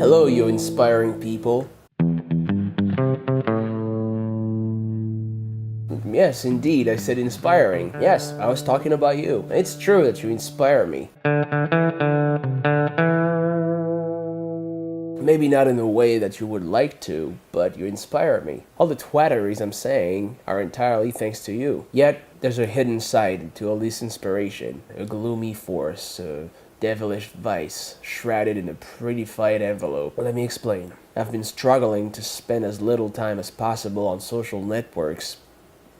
Hello, you inspiring people. Yes, indeed, I said inspiring. Yes, I was talking about you. It's true that you inspire me. Maybe not in the way that you would like to, but you inspire me. All the twatteries I'm saying are entirely thanks to you. Yet, there's a hidden side to all this inspiration, a gloomy force, a devilish vice, shrouded in a prettified envelope. Let me explain. I've been struggling to spend as little time as possible on social networks,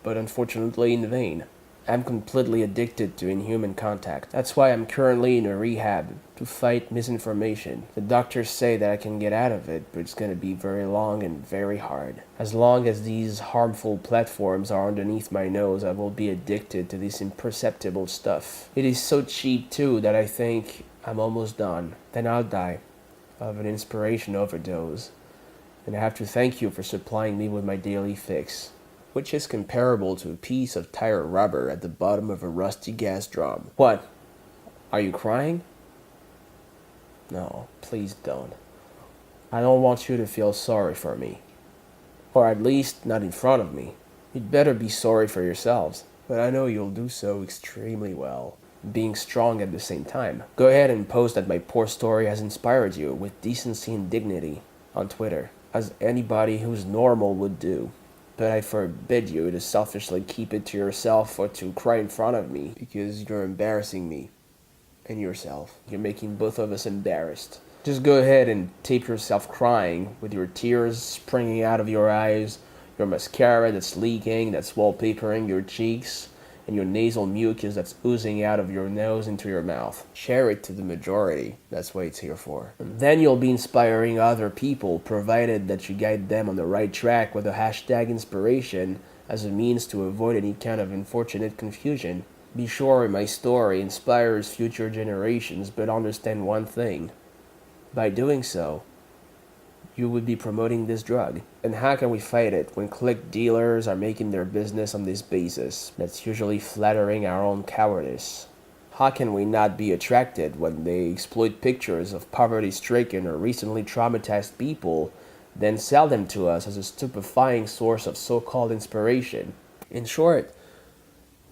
but unfortunately in vain. I'm completely addicted to inhuman contact. That's why I'm currently in a rehab to fight misinformation. The doctors say that I can get out of it, but it's gonna be very long and very hard. As long as these harmful platforms are underneath my nose, I will be addicted to this imperceptible stuff. It is so cheap too that I think I'm almost done. Then I'll die of an inspiration overdose. And I have to thank you for supplying me with my daily fix, which is comparable to a piece of tire rubber at the bottom of a rusty gas drum. What? Are you crying? No, please don't. I don't want you to feel sorry for me. Or at least not in front of me. You'd better be sorry for yourselves, but I know you'll do so extremely well, being strong at the same time. Go ahead and post that my poor story has inspired you with decency and dignity on Twitter, as anybody who's normal would do. But I forbid you to selfishly keep it to yourself or to cry in front of me, because you're embarrassing me and yourself. You're making both of us embarrassed. Just go ahead and tape yourself crying with your tears springing out of your eyes, your mascara that's leaking, that's wallpapering your cheeks, and your nasal mucus that's oozing out of your nose into your mouth. Share it to the majority. That's what it's here for. And then you'll be inspiring other people, provided that you guide them on the right track with the hashtag inspiration as a means to avoid any kind of unfortunate confusion. Be sure my story inspires future generations, but understand one thing. By doing so, you would be promoting this drug. And how can we fight it when click dealers are making their business on this basis? That's usually flattering our own cowardice. How can we not be attracted when they exploit pictures of poverty-stricken or recently traumatized people, then sell them to us as a stupefying source of so-called inspiration? In short,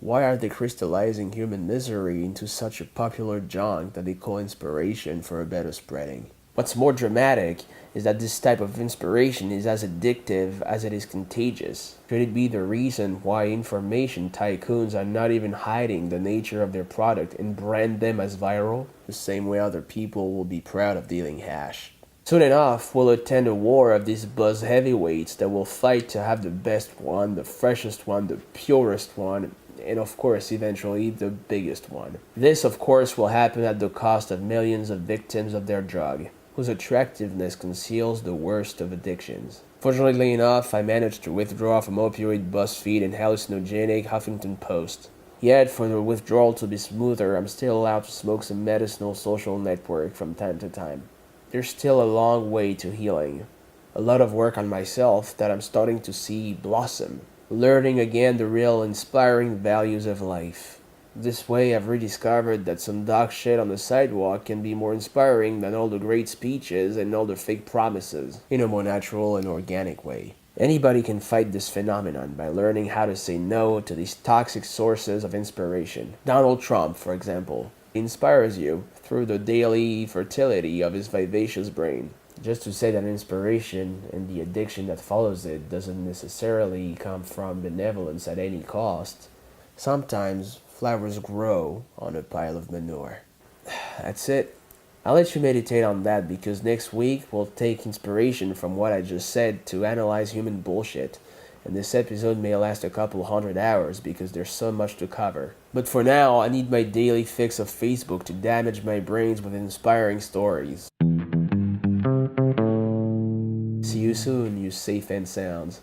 why are they crystallizing human misery into such a popular junk that they call inspiration for a better spreading? What's more dramatic is that this type of inspiration is as addictive as it is contagious. Could it be the reason why information tycoons are not even hiding the nature of their product and brand them as viral? The same way other people will be proud of dealing hash. Soon enough, we'll attend a war of these buzz heavyweights that will fight to have the best one, the freshest one, the purest one, and of course eventually the biggest one. This of course will happen at the cost of millions of victims of their drug, whose attractiveness conceals the worst of addictions. Fortunately enough, I managed to withdraw from opioid BuzzFeed and hallucinogenic Huffington Post. Yet, for the withdrawal to be smoother, I'm still allowed to smoke some medicinal social network from time to time. There's still a long way to healing. A lot of work on myself that I'm starting to see blossom. Learning again the real inspiring values of life. This way I've rediscovered that some dog shit on the sidewalk can be more inspiring than all the great speeches and all the fake promises, in a more natural and organic way. Anybody can fight this phenomenon by learning how to say no to these toxic sources of inspiration. Donald Trump, for example, inspires you through the daily fertility of his vivacious brain. Just to say that inspiration and the addiction that follows it doesn't necessarily come from benevolence at any cost. Sometimes flowers grow on a pile of manure. That's it. I'll let you meditate on that because next week we'll take inspiration from what I just said to analyze human bullshit. And this episode may last a couple 100 hours because there's so much to cover. But for now, I need my daily fix of Facebook to damage my brains with inspiring stories. See you soon, you safe and sounds.